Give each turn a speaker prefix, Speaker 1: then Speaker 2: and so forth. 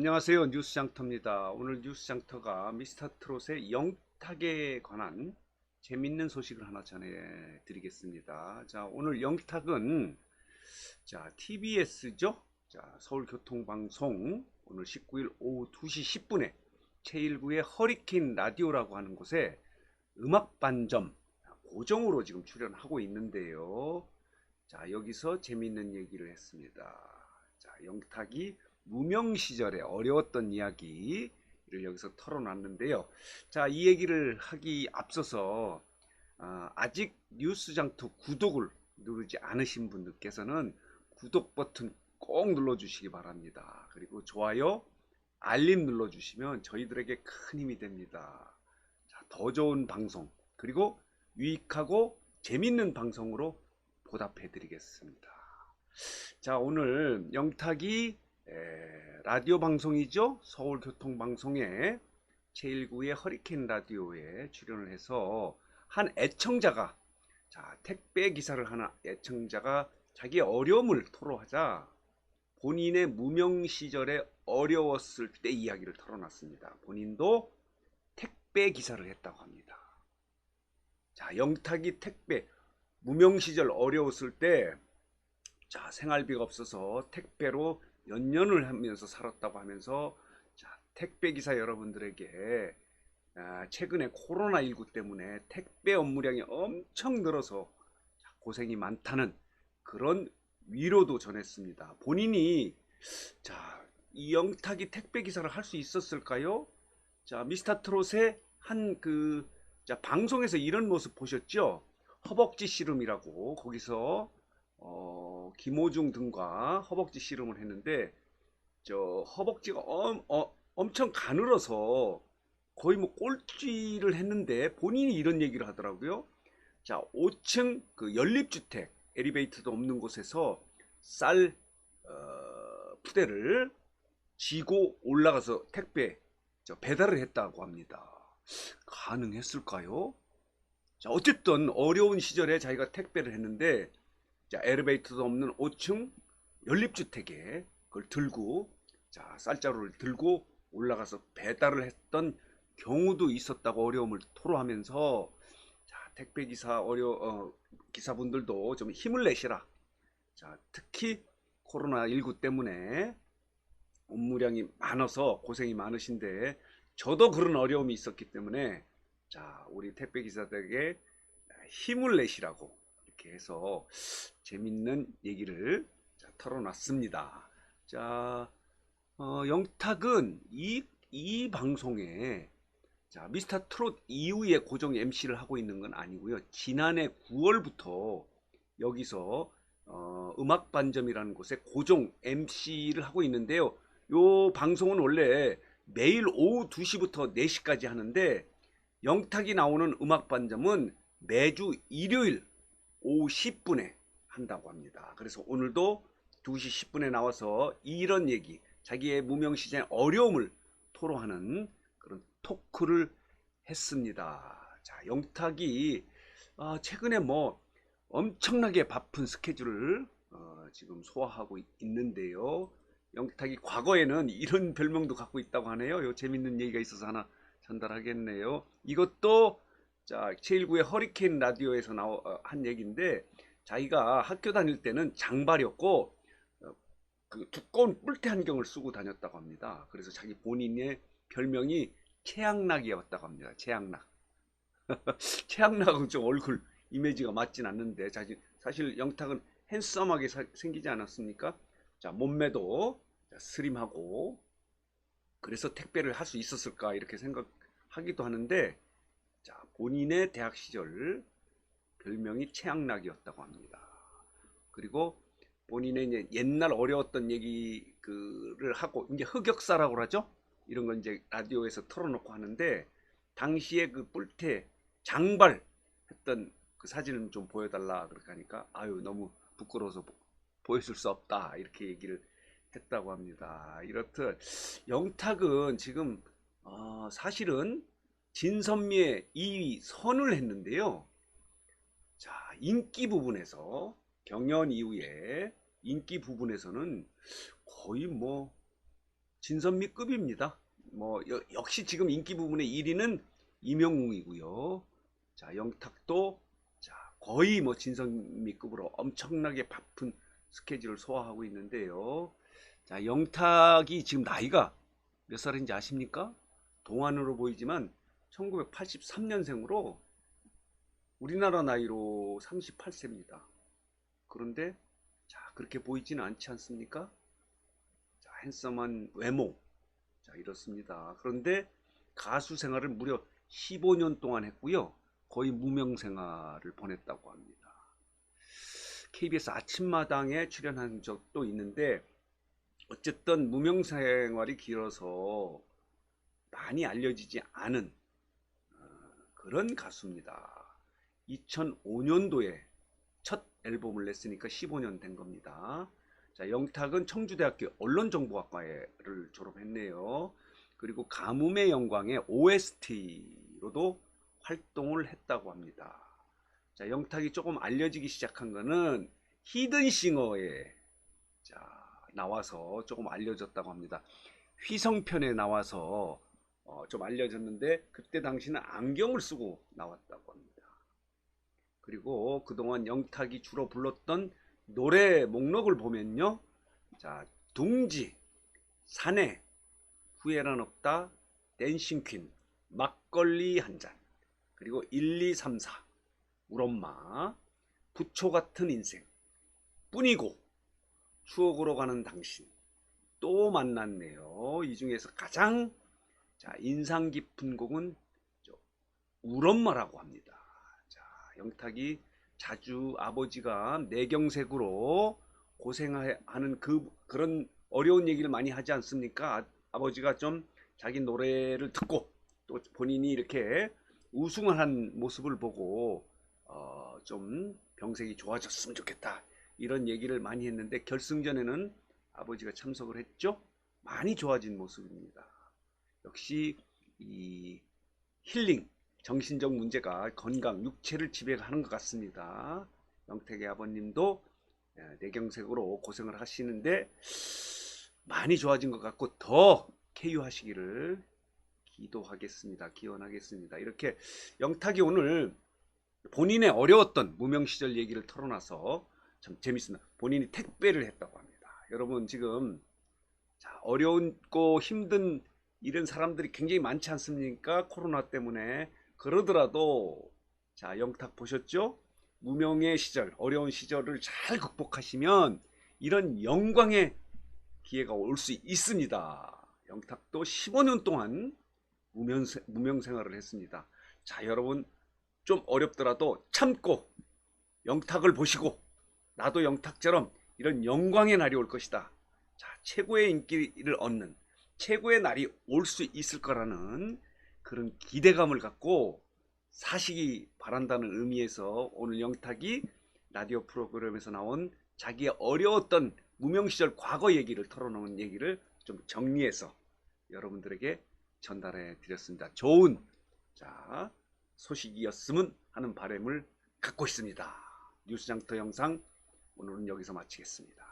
Speaker 1: 안녕하세요. 뉴스장터입니다. 오늘 뉴스장터가 미스터트롯의 영탁에 관한 재밌는 소식을 하나 전해드리겠습니다. 자, 오늘 영탁은 TBS죠. 서울교통방송 오늘 19일 오후 2시 10분에 제1구의 허리케인 라디오라고 하는 곳에 음악반점 고정으로 지금 출연하고 있는데요. 자, 여기서 재밌는 얘기를 했습니다. 자, 영탁이 무명 시절에 어려웠던 이야기를 여기서 털어놨는데요. 자, 이 얘기를 하기 앞서서 아직 뉴스장터 구독을 누르지 않으신 분들께서는 구독 버튼 꼭 눌러주시기 바랍니다. 그리고 좋아요, 알림 눌러주시면 저희들에게 큰 힘이 됩니다. 자, 더 좋은 방송, 그리고 유익하고 재밌는 방송으로 보답해 드리겠습니다. 자, 오늘 영탁이 라디오 방송이죠. 서울교통방송에 제1구의 허리케인 라디오에 출연을 해서 한 애청자가 택배 기사를 하는 애청자가 자기의 어려움을 토로하자 본인의 무명 시절에 어려웠을 때 이야기를 털어놨습니다. 본인도 택배 기사를 했다고 합니다. 자, 영탁이 택배 무명 시절 어려웠을 때 생활비가 없어서 택배로 몇 년을 하면서 살았다고 하면서 택배 기사 여러분들에게 최근에 코로나19 때문에 택배 업무량이 엄청 늘어서 고생이 많다는 그런 위로도 전했습니다. 본인이 이 영탁이 택배 기사를 할 수 있었을까요? 미스터 트롯의 한 방송에서 이런 모습 보셨죠? 허벅지 씨름이라고 거기서 김호중 등과 허벅지 씨름을 했는데 허벅지가 엄청 가늘어서 거의 뭐 꼴찌를 했는데 본인이 이런 얘기를 하더라고요. 5층 그 연립주택 엘리베이터도 없는 곳에서 쌀 푸대를 지고 올라가서 택배 배달을 했다고 합니다. 가능했을까요? 어쨌든 어려운 시절에 자기가 택배를 했는데 엘리베이터도 없는 5층 연립주택에 그걸 들고 쌀자루를 들고 올라가서 배달을 했던 경우도 있었다고 어려움을 토로하면서 택배 기사 기사분들도 좀 힘을 내시라. 특히 코로나19 때문에 업무량이 많아서 고생이 많으신데 저도 그런 어려움이 있었기 때문에 우리 택배 기사들에게 힘을 내시라고 이렇게 해서 재밌는 얘기를 털어놨습니다. 영탁은 이 방송에 미스터 트롯 이후에 고정 MC를 하고 있는 건 아니고요. 지난해 9월부터 여기서 음악 반점이라는 곳에 고정 MC를 하고 있는데요. 요 방송은 원래 매일 오후 2시부터 4시까지 하는데 영탁이 나오는 음악 반점은 매주 일요일 오후 10분에 한다고 합니다. 그래서 오늘도 2시 10분에 나와서 이런 얘기, 자기의 무명 시절의 어려움을 토로하는 그런 토크를 했습니다. 영탁이 최근에 뭐 엄청나게 바쁜 스케줄을 지금 소화하고 있는데요. 영탁이 과거에는 이런 별명도 갖고 있다고 하네요. 요 재밌는 얘기가 있어서 하나 전달하겠네요. 이것도 제1구의 허리케인 라디오에서 한 얘기인데 자기가 학교 다닐 때는 장발이었고 그 두꺼운 뿔테 안경을 쓰고 다녔다고 합니다. 그래서 자기 본인의 별명이 최양락이었다고 합니다. 최양락. 최양락은 좀 얼굴 이미지가 맞진 않는데 사실 영탁은 핸섬하게 생기지 않았습니까? 몸매도 스림하고 그래서 택배를 할 수 있었을까 이렇게 생각하기도 하는데 본인의 대학 시절 별명이 최양락이었다고 합니다. 그리고 본인의 이제 옛날 어려웠던 얘기를 하고 이제 흑역사라고 하죠. 이런 건 이제 라디오에서 털어놓고 하는데 당시에 그 뿔테 장발 했던 그 사진을 좀 보여달라 그렇게 하니까 아유 너무 부끄러워서 보여줄 수 없다 이렇게 얘기를 했다고 합니다. 이렇듯 영탁은 지금 사실은 진선미의 2위 선을 했는데요. 인기 부분에서 경연 이후에 인기 부분에서는 거의 뭐 진선미급입니다. 뭐 역시 지금 인기 부분의 1위는 임영웅이고요. 자, 영탁도 자, 거의 뭐 진선미급으로 엄청나게 바쁜 스케줄을 소화하고 있는데요. 자, 영탁이 지금 나이가 몇 살인지 아십니까? 동안으로 보이지만 1983년생으로 우리나라 나이로 38세입니다. 그런데 자, 그렇게 보이지는 않지 않습니까? 자, 핸섬한 외모. 자, 이렇습니다. 그런데 가수 생활을 무려 15년 동안 했고요. 거의 무명 생활을 보냈다고 합니다. KBS 아침마당에 출연한 적도 있는데 어쨌든 무명 생활이 길어서 많이 알려지지 않은 그런 가수입니다. 2005년도에 첫 앨범을 냈으니까 15년 된 겁니다. 자, 영탁은 청주대학교 언론정보학과를 졸업했네요. 그리고 가뭄의 영광의 OST로도 활동을 했다고 합니다. 자, 영탁이 조금 알려지기 시작한 거는 히든싱어에 나와서 조금 알려졌다고 합니다. 휘성편에 나와서 좀 알려졌는데 그때 당시는 안경을 쓰고 나왔다고 합니다. 그리고 그동안 영탁이 주로 불렀던 노래 목록을 보면요. 자, 둥지, 사내, 후회란 없다, 댄싱 퀸, 막걸리 한 잔, 그리고 1, 2, 3, 4, 울엄마, 부초 같은 인생, 뿐이고, 추억으로 가는 당신, 또 만났네요. 이 중에서 가장 인상 깊은 곡은 울엄마라고 합니다. 자, 영탁이 자주 아버지가 뇌경색으로 고생하는 그런 어려운 얘기를 많이 하지 않습니까? 아버지가 좀 자기 노래를 듣고 또 본인이 이렇게 우승을 한 모습을 보고 좀 병색이 좋아졌으면 좋겠다 이런 얘기를 많이 했는데 결승전에는 아버지가 참석을 했죠. 많이 좋아진 모습입니다. 역시 이 힐링, 정신적 문제가 건강, 육체를 지배하는 것 같습니다. 영택의 아버님도 뇌경색으로 고생을 하시는데 많이 좋아진 것 같고 더 쾌유하시기를 기도하겠습니다. 기원하겠습니다. 이렇게 영탁이 오늘 본인의 어려웠던 무명 시절 얘기를 털어놔서 참 재밌습니다. 본인이 택배를 했다고 합니다. 여러분 지금 어려운고 힘든 이런 사람들이 굉장히 많지 않습니까? 코로나 때문에. 그러더라도 자, 영탁 보셨죠? 무명의 시절, 어려운 시절을 잘 극복하시면 이런 영광의 기회가 올 수 있습니다. 영탁도 15년 동안 무명 생활을 했습니다. 자, 여러분 좀 어렵더라도 참고 영탁을 보시고 나도 영탁처럼 이런 영광의 날이 올 것이다. 자, 최고의 인기를 얻는 최고의 날이 올 수 있을 거라는 그런 기대감을 갖고 사시기 바란다는 의미에서 오늘 영탁이 라디오 프로그램에서 나온 자기의 어려웠던 무명 시절 과거 얘기를 털어놓은 얘기를 좀 정리해서 여러분들에게 전달해 드렸습니다. 좋은 소식이었으면 하는 바람을 갖고 있습니다. 뉴스장터 영상 오늘은 여기서 마치겠습니다.